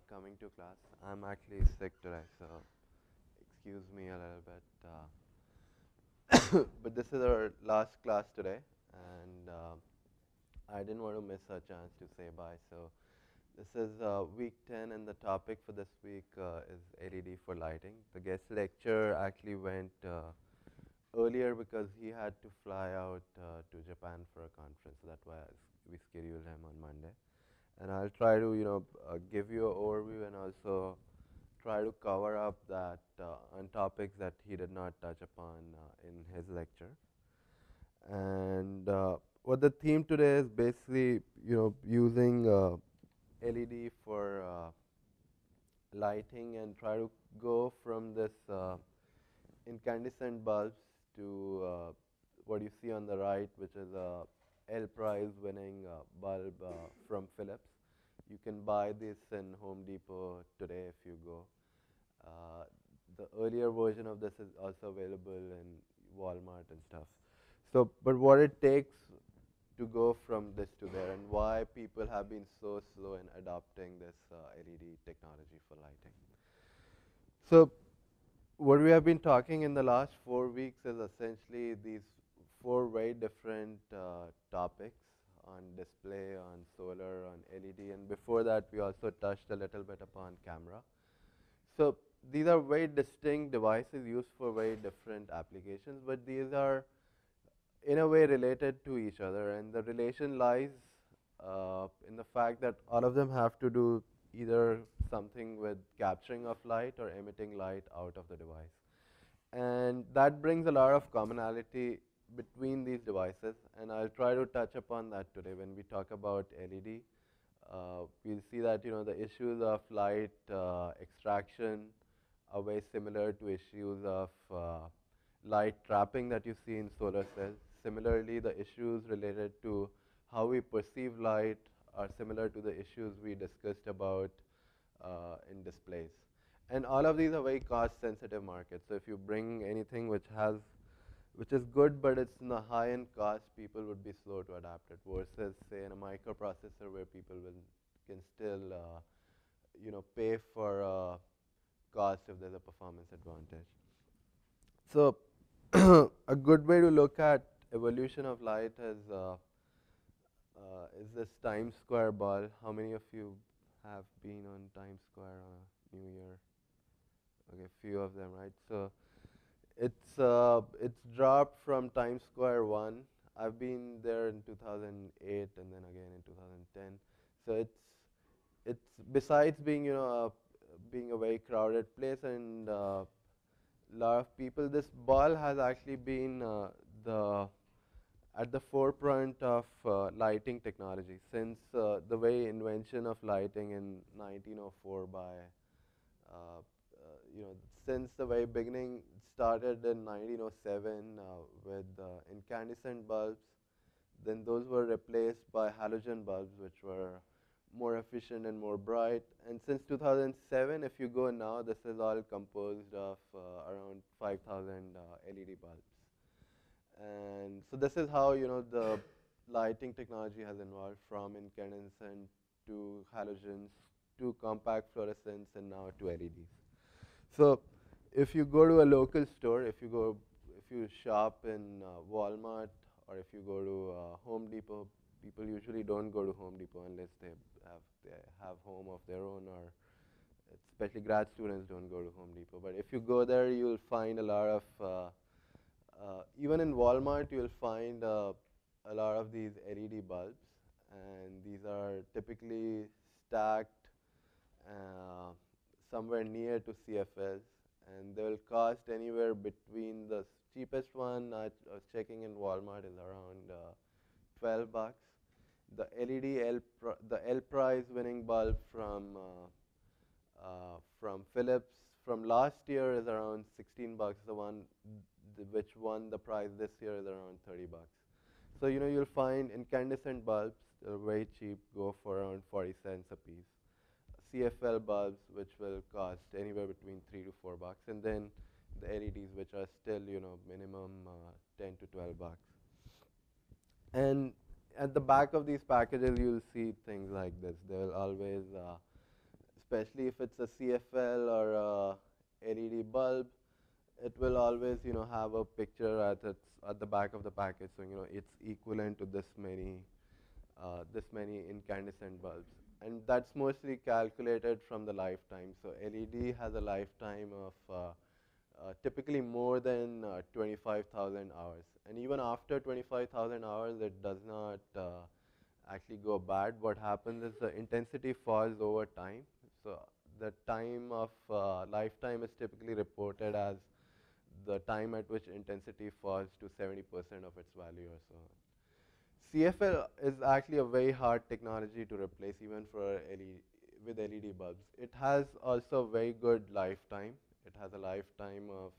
coming to class. I'm actually sick today, so excuse me a little bit. But this is our last class today, and I didn't want to miss a chance to say bye. So this is week 10, and the topic for this week is LED for lighting. The guest lecturer actually went earlier because he had to fly out to Japan for a conference, so that's why we scheduled him on Monday. And I'll try to, give you an overview and also try to cover up that on topics that he did not touch upon in his lecture. And what the theme today is basically, using LED for lighting and try to go from this incandescent bulbs to what you see on the right, which is a L prize winning bulb from Philips. You can buy this in Home Depot today if you go. The earlier version of this is also available in Walmart and stuff. So, but what it takes to go from this to there, and why people have been so slow in adopting this LED technology for lighting. So, what we have been talking in the last 4 weeks is essentially these 4 very different topics on display, on solar, on LED, and before that we also touched a little bit upon camera. So these are very distinct devices used for very different applications, but these are in a way related to each other, and the relation lies in the fact that all of them have to do either something with capturing of light or emitting light out of the device. And that brings a lot of commonality between these devices, and I'll try to touch upon that today when we talk about LED. We'll see that the issues of light extraction are very similar to issues of light trapping that you see in solar cells. Similarly, the issues related to how we perceive light are similar to the issues we discussed about in displays. And all of these are very cost-sensitive markets. So if you bring anything which is good, but it's in the high-end cost, people would be slow to adapt it. Versus, say, in a microprocessor where people can still, pay for cost if there's a performance advantage. So, a good way to look at evolution of light is this Times Square ball. How many of you have been on Times Square on a New Year? Okay, few of them, right? So it's dropped from Times Square 1. I've been there in 2008 and then again in 2010. So it's besides being being a very crowded place and a lot of people, this ball has actually been at the forefront of lighting technology since the very invention of lighting in 1904 by since the very beginning. It started in 1907 with incandescent bulbs. Then those were replaced by halogen bulbs, which were more efficient and more bright. And since 2007, if you go now, this is all composed of around 5,000 LED bulbs. And so this is how the lighting technology has evolved from incandescent to halogens to compact fluorescence and now to LEDs. So if you go to a local store, if you shop in Walmart or if you go to Home Depot, people usually don't go to Home Depot unless they have home of their own, or especially grad students don't go to Home Depot. But if you go there, you'll find a lot of even in Walmart, you'll find a lot of these LED bulbs, and these are typically stacked somewhere near to CFLs, and they will cost anywhere between the cheapest one I was checking in Walmart is around $12. The LED the L prize winning bulb from Philips from last year is around $16. The one which won the prize this year is around $30. So you'll find incandescent bulbs, they're very cheap, go for around 40 cents a piece. CFL bulbs, which will cost anywhere between $3 to $4, and then the LEDs, which are still minimum $10 to $12. And at the back of these packages, you'll see things like this. There will always, especially if it's a CFL or a LED bulb, it will always, have a picture at the back of the package. So, it's equivalent to this many incandescent bulbs. And that's mostly calculated from the lifetime. So LED has a lifetime of typically more than 25,000 hours. And even after 25,000 hours, it does not actually go bad. What happens is the intensity falls over time. So the time of lifetime is typically reported as the time at which intensity falls to 70% of its value or so on. CFL is actually a very hard technology to replace even for with LED bulbs. It has also a very good lifetime. It has a lifetime of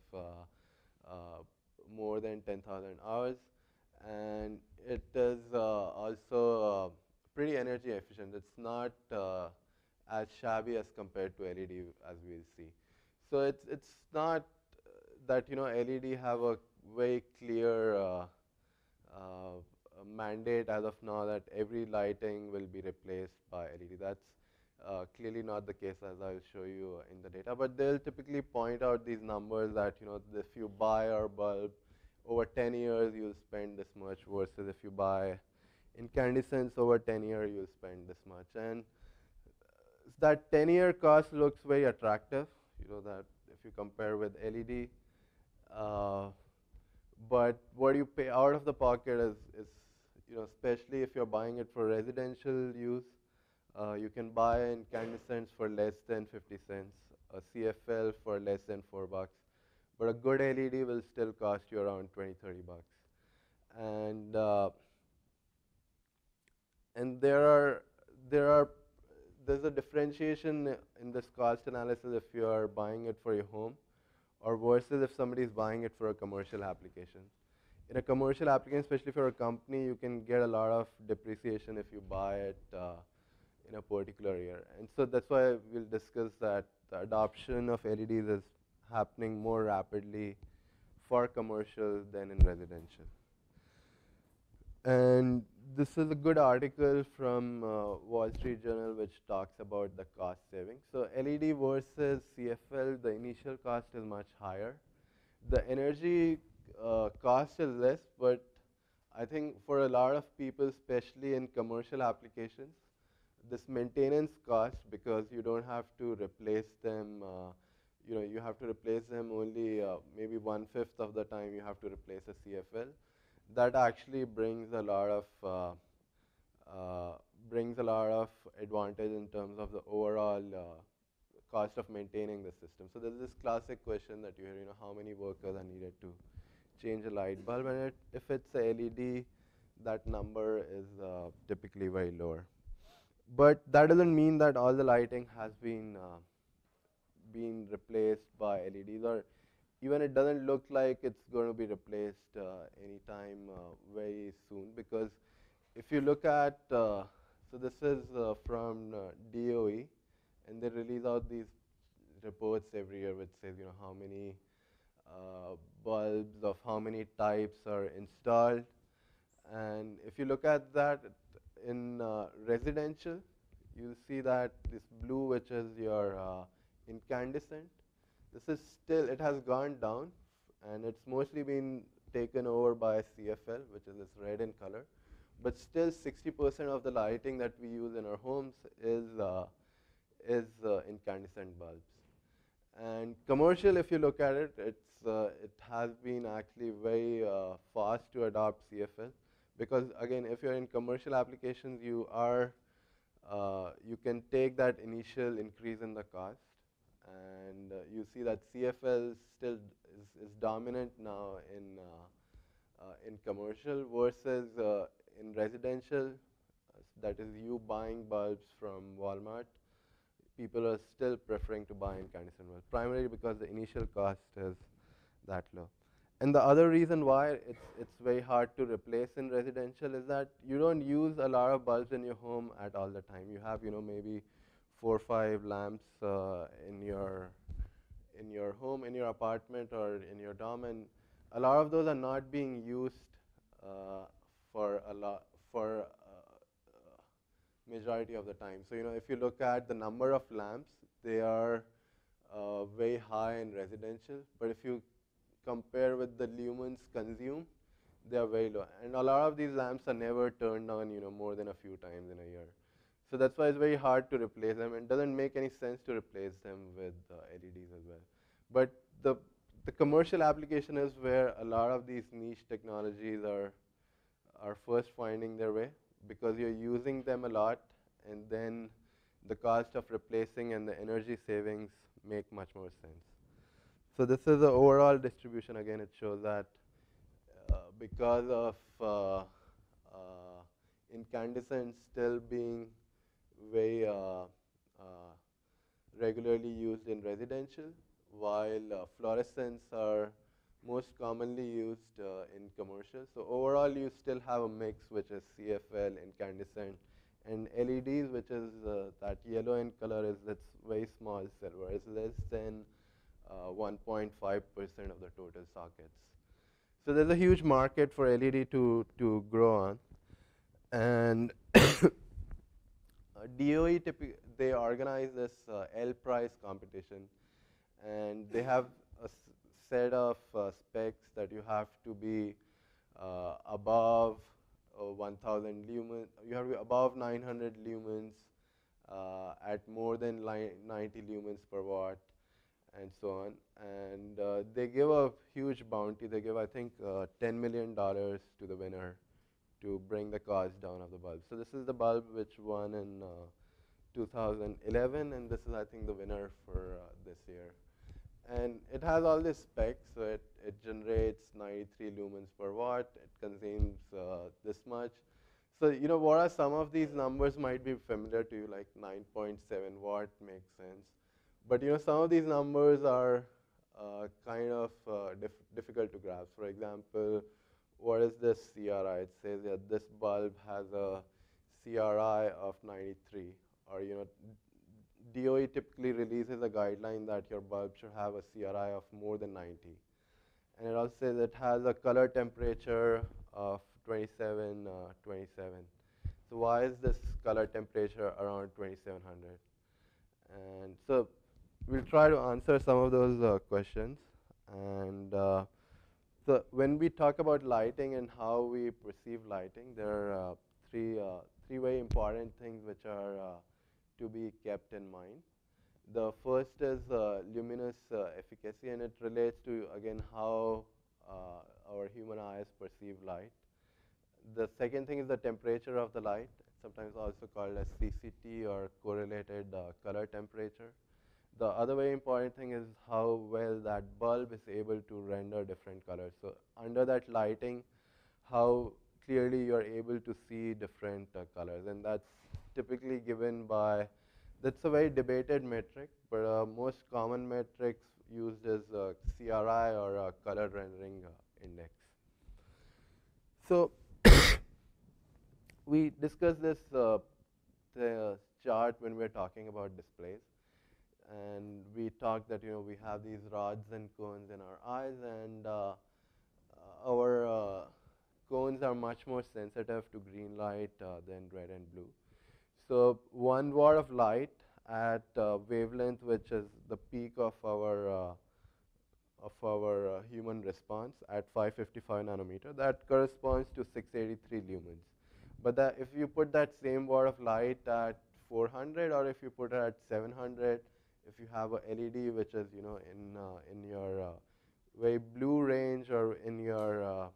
more than 10,000 hours, and it is also pretty energy efficient. It's not as shabby as compared to LED, as we'll see. So it's not that LED have a very clear mandate as of now that every lighting will be replaced by LED. That's clearly not the case, as I'll show you in the data. But they'll typically point out these numbers that if you buy our bulb over 10 years, you'll spend this much, versus if you buy incandescents over 10 years, you'll spend this much. And that 10-year cost looks very attractive. That if you compare with LED. But what you pay out of the pocket is especially if you're buying it for residential use, you can buy incandescents for less than 50 cents, a CFL for less than $4, but a good LED will still cost you around 20, 30 bucks. And there's a differentiation in this cost analysis if you are buying it for your home, or versus if somebody is buying it for a commercial application. In a commercial application, especially for a company, you can get a lot of depreciation if you buy it in a particular year. And so that's why we'll discuss that the adoption of LEDs is happening more rapidly for commercial than in residential. And this is a good article from Wall Street Journal which talks about the cost saving. So LED versus CFL, the initial cost is much higher. The energy cost is less, but I think for a lot of people, especially in commercial applications, this maintenance cost, because you don't have to replace them, you have to replace them only maybe 1/5 of the time you have to replace a CFL. That actually brings a lot of advantage in terms of the overall cost of maintaining the system. So there's this classic question that you hear, how many workers are needed to change a light bulb, and if it's a LED, that number is typically very lower. But that doesn't mean that all the lighting has been replaced by LEDs, or even it doesn't look like it's going to be replaced anytime very soon, because if you look at, so this is from DOE, and they release out these reports every year which says, how many bulbs of how many types are installed. And if you look at that in residential, you'll see that this blue, which is your incandescent, this is still, it has gone down, and it's mostly been taken over by CFL, which is this red in color. But still 60% of the lighting that we use in our homes is incandescent bulbs. And commercial, if you look at it, it has been actually very fast to adopt CFL, because again, if you're in commercial applications, you can take that initial increase in the cost, and you see that CFL still is dominant now in commercial, versus in residential, that is you buying bulbs from Walmart, people are still preferring to buy incandescent bulbs, primarily because the initial cost is that low. And the other reason why it's very hard to replace in residential is that you don't use a lot of bulbs in your home at all the time. You have maybe 4 or 5 lamps in your home, in your apartment, or in your dorm, and a lot of those are not being used for majority of the time. So, if you look at the number of lamps, they are very high in residential, but if you compare with the lumens consumed, they are very low. And a lot of these lamps are never turned on, more than a few times in a year. So that's why it's very hard to replace them. It doesn't make any sense to replace them with LEDs as well. But the commercial application is where a lot of these niche technologies are first finding their way, because you're using them a lot, and then the cost of replacing and the energy savings make much more sense. So this is the overall distribution. Again, it shows that because of incandescent still being very regularly used in residential, while fluorescents are most commonly used in commercial. So overall, you still have a mix, which is CFL, incandescent, and LEDs, which is that yellow in color, is that's very small silver. It's less than 1.5% of the total sockets. So there's a huge market for LED to grow on, and DOE they organize this L prize competition, and they have a set of specs that you have to be above 1,000 lumens. You have to be above 900 lumens at more than 90 lumens per watt, and so on. And they give a huge bounty. They give, I think, $10 million to the winner to bring the cost down of the bulb. So this is the bulb which won in 2011, and this is, I think, the winner for this year. And it has all these specs. So it generates 93 lumens per watt. It consumes this much. So what are some of these numbers might be familiar to you, like 9.7 watt makes sense. But some of these numbers are kind of difficult to grasp. For example, what is this CRI? It says that this bulb has a CRI of 93, or DOE typically releases a guideline that your bulb should have a CRI of more than 90. And it also says it has a color temperature of 27. So why is this color temperature around 2700? And so we'll try to answer some of those questions. And so when we talk about lighting and how we perceive lighting, there are three very important things which are to be kept in mind. The first is luminous efficacy, and it relates to, again, how our human eyes perceive light. The second thing is the temperature of the light, sometimes also called as CCT, or correlated color temperature. The other very important thing is how well that bulb is able to render different colors. So under that lighting, how clearly you're able to see different colors, and that's typically given by, that's a very debated metric, but most common metrics used is CRI, or color rendering index. So we discussed this the chart when we were talking about displays, and we talked that we have these rods and cones in our eyes, and our cones are much more sensitive to green light than red and blue. So 1 watt of light at wavelength, which is the peak of our human response at 555 nanometer, that corresponds to 683 lumens. But if you put that same watt of light at 400, or if you put it at 700, if you have a LED which is in your very blue range, or in your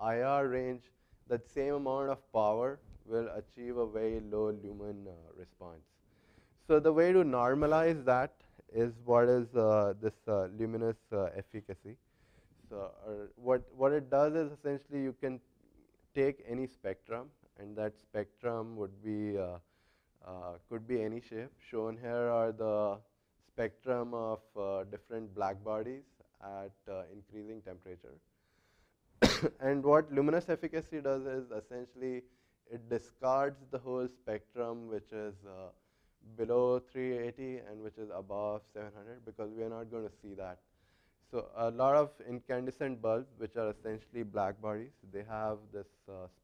IR range, that same amount of power will achieve a very low lumen response. So the way to normalize that is what is this luminous efficacy. So what it does is, essentially, you can take any spectrum, and that spectrum would be could be any shape. Shown here are the spectrum of different black bodies at increasing temperature. And what luminous efficacy does is, essentially, it discards the whole spectrum which is below 380 and which is above 700, because we are not going to see that. So a lot of incandescent bulbs, which are essentially black bodies, they have this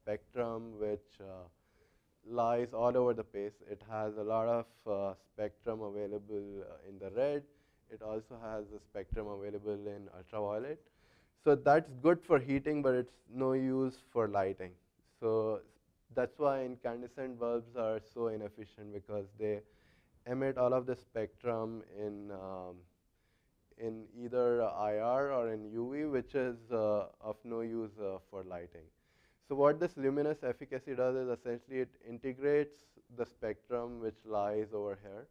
spectrum which lies all over the place. It has a lot of spectrum available in the red. It also has a spectrum available in ultraviolet. So that's good for heating, but it's no use for lighting. So that's why incandescent bulbs are so inefficient, because they emit all of the spectrum in either IR or in UV, which is of no use for lighting. So what this luminous efficacy does is essentially it integrates the spectrum which lies over here.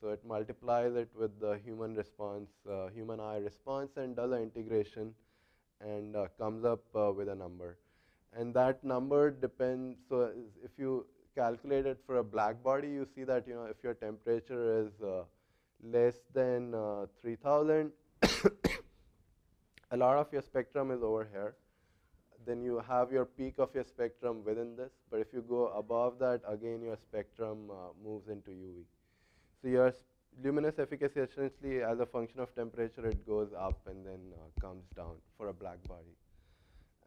So it multiplies it with the human response, human eye response, and does an integration and comes up with a number. And that number depends, so if you calculate it for a black body, you see that, if your temperature is less than 3000, a lot of your spectrum is over here. Then you have your peak of your spectrum within this. But if you go above that, again your spectrum moves into UV. So your luminous efficacy essentially, as a function of temperature, it goes up and then comes down for a black body.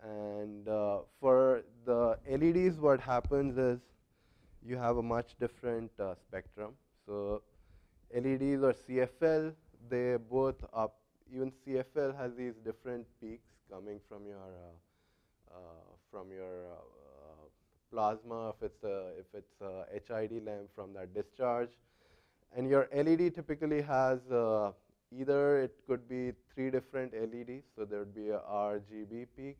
And for the LEDs, what happens is you have a much different spectrum. So LEDs or CFL, they both up. Even CFL has these different peaks coming from your plasma, if it's a HID lamp, from that discharge. And your LED typically has either it could be 3 different LEDs, so there would be a RGB peak,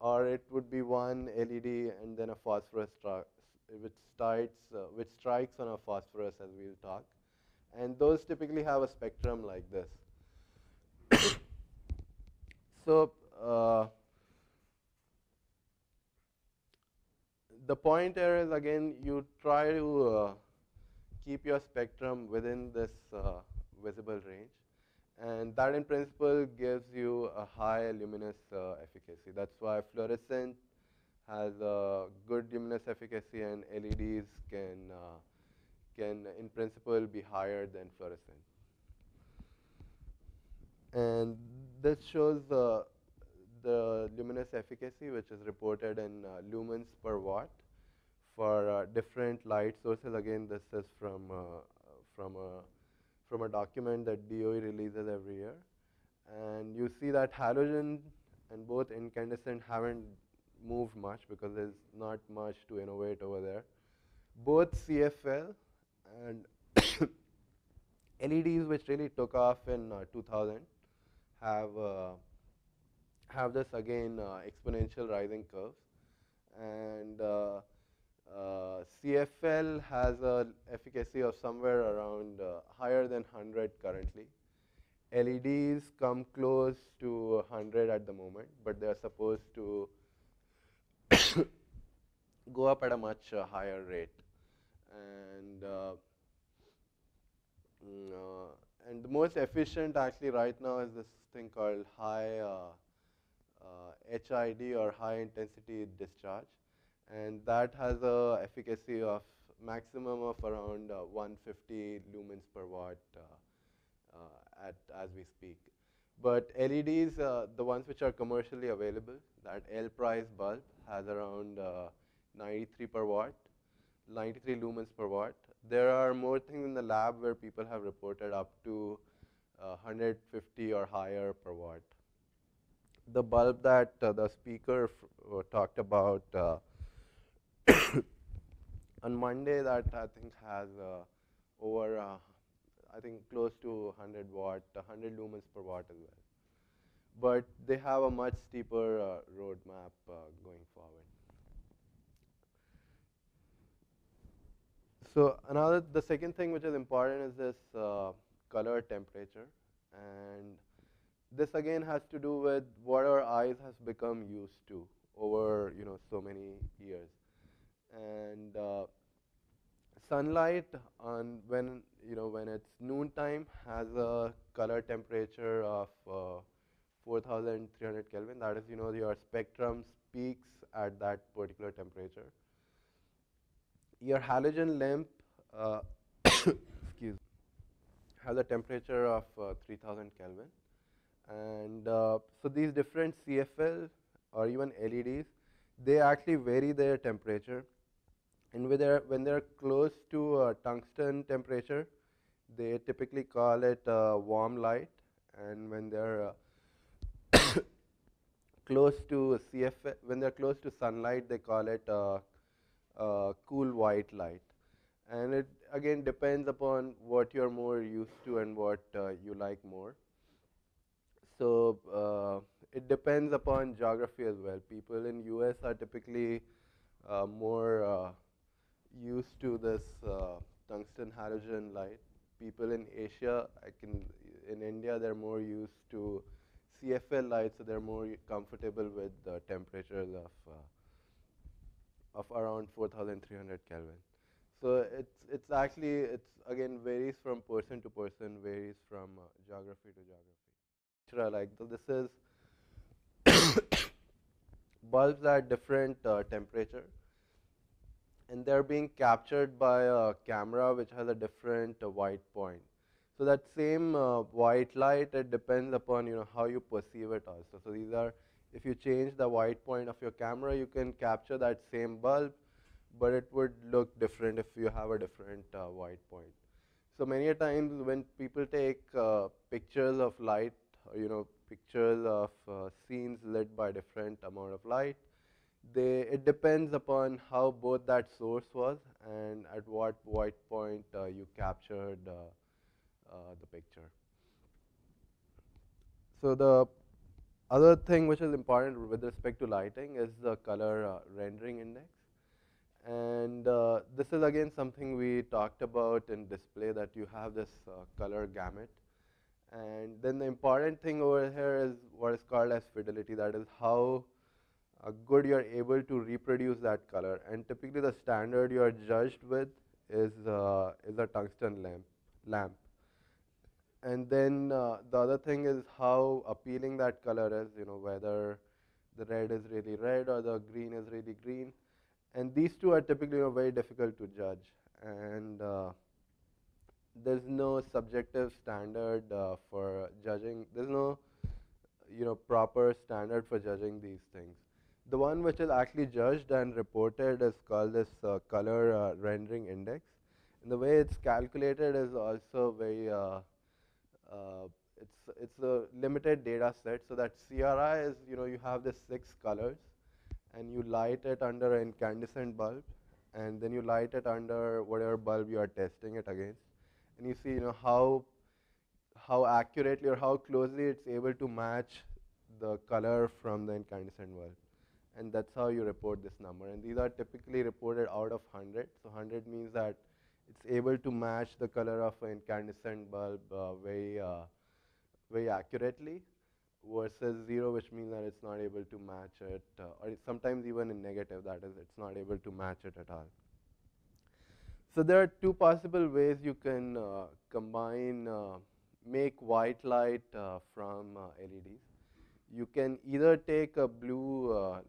or it would be one LED and then a phosphorus which strikes on a phosphorus, as we'll talk. And those typically have a spectrum like this. So the point here is, again, you try to keep your spectrum within this visible range. And that, in principle, gives you a high luminous efficacy. That's why fluorescent has a good luminous efficacy, and LEDs can, in principle, be higher than fluorescent. And this shows the luminous efficacy, which is reported in lumens per watt for different light sources. Again, this is from a document that DOE releases every year. And you see that halogen and both incandescent haven't moved much, because there's not much to innovate over there. Both CFL and LEDs, which really took off in 2000, have this, again, exponential rising curves. And CFL has an efficacy of somewhere around higher than 100 currently. LEDs come close to 100 at the moment, but they are supposed to go up at a much higher rate. And the most efficient, actually, right now is this thing called high HID, or high intensity discharge. And that has a efficacy of maximum of around 150 lumens per watt as we speak. But LEDs, the ones which are commercially available, that L price bulb has around 93 per watt, 93 lumens per watt. There are more things in the lab where people have reported up to 150 or higher per watt. The bulb that the speaker talked about on Monday, that I think has over, I think, close to 100 watt, 100 lumens per watt as well. But they have a much steeper roadmap going forward. So the second thing which is important is this color temperature. And this, again, has to do with what our eyes has become used to over so many years. And sunlight when it's noontime has a color temperature of 4,300 Kelvin. That is, your spectrum peaks at that particular temperature. Your halogen lamp excuse, has a temperature of 3,000 Kelvin. And so these different CFL or even LEDs, they actually vary their temperature. And when they're close to tungsten temperature, they typically call it warm light. And when they're close to CFL, when they're close to sunlight, they call it cool white light. And it again depends upon what you're more used to and what you like more. So it depends upon geography as well. People in US are typically more used to this tungsten halogen light. People in Asia, in India, they're more used to CFL light, so they're more comfortable with the temperatures of around 4,300 Kelvin. So it's actually it's again varies from person to person, varies from geography to geography. Like so this is bulbs at different temperature, and they're being captured by a camera which has a different white point. So that same white light, it depends upon how you perceive it also. So these are, if you change the white point of your camera, you can capture that same bulb, but it would look different if you have a different white point. So many a times when people take pictures of light, or, pictures of scenes lit by different amount of light, it depends upon how both that source was and at what white point you captured the picture. So the other thing which is important with respect to lighting is the color rendering index. And this is again something we talked about in display, that you have this color gamut. And then the important thing over here is what is called as fidelity, that is how good you are able to reproduce that color. And typically the standard you are judged with is a tungsten lamp. And then the other thing is how appealing that color is, whether the red is really red or the green is really green. And these two are typically very difficult to judge. And there's no subjective standard for judging. There's no proper standard for judging these things. The one which is actually judged and reported is called this color rendering index. And the way it's calculated is also very it's a limited data set. So that CRI is, you have the 6 colors, and you light it under an incandescent bulb, and then you light it under whatever bulb you are testing it against, and you see, how accurately or how closely it's able to match the color from the incandescent bulb. And that's how you report this number. And these are typically reported out of 100. So 100 means that it's able to match the color of an incandescent bulb very accurately, versus 0, which means that it's not able to match it, or it's sometimes even in negative, that is, it's not able to match it at all. So there are 2 possible ways you can combine, make white light from LEDs. You can either take a blue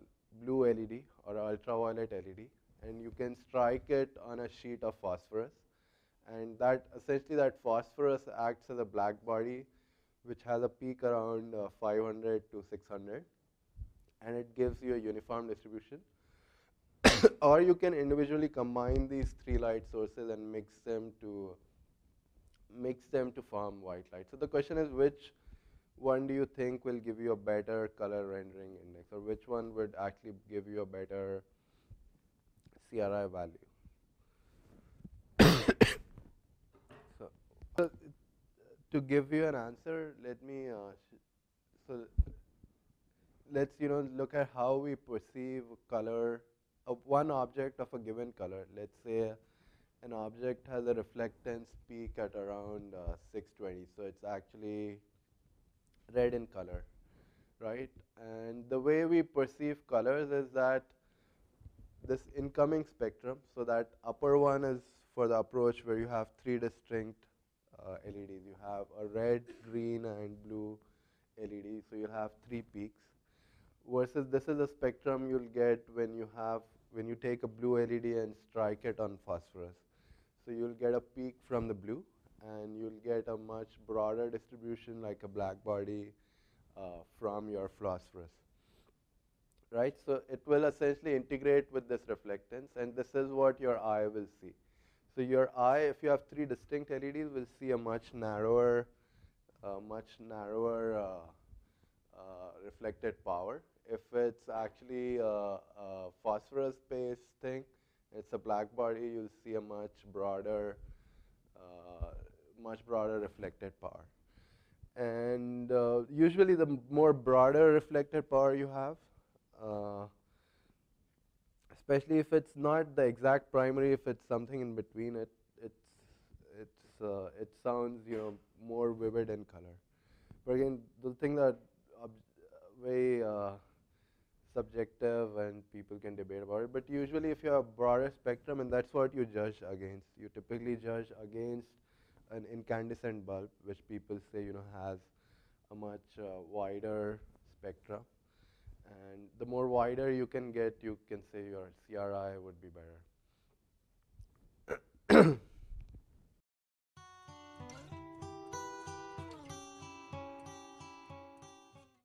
LED or ultraviolet LED, and you can strike it on a sheet of phosphorus, and that essentially that phosphorus acts as a black body which has a peak around 500 to 600, and it gives you a uniform distribution. Or you can individually combine these 3 light sources and mix them to form white light. So the question is, which one do you think will give you a better color rendering index, or which one would actually give you a better CRI value? So to give you an answer, let's look at how we perceive color of one object of a given color. Let's say an object has a reflectance peak at around 620, so it's actually red in color, right? And the way we perceive colors is that this incoming spectrum, so that upper one is for the approach where you have 3 distinct LEDs. You have a red, green, and blue LED, so you'll have 3 peaks. Versus this is a spectrum you'll get when you take a blue LED and strike it on phosphorus. So you'll get a peak from the blue, and you'll get a much broader distribution like a black body from your phosphorus. Right, so it will essentially integrate with this reflectance, and this is what your eye will see. So your eye, if you have three distinct LEDs, will see a much narrower reflected power. If it's actually a phosphorus-based thing, it's a black body, you'll see a much broader reflected power. And usually, the more broader reflected power you have, especially if it's not the exact primary, if it's something in between, it sounds more vivid in color. But again, the thing that very subjective and people can debate about it. But usually, if you have a broader spectrum, and that's what you judge against, you typically judge against an incandescent bulb, which people say has a much wider spectrum. And the more wider you can get, you can say your CRI would be better.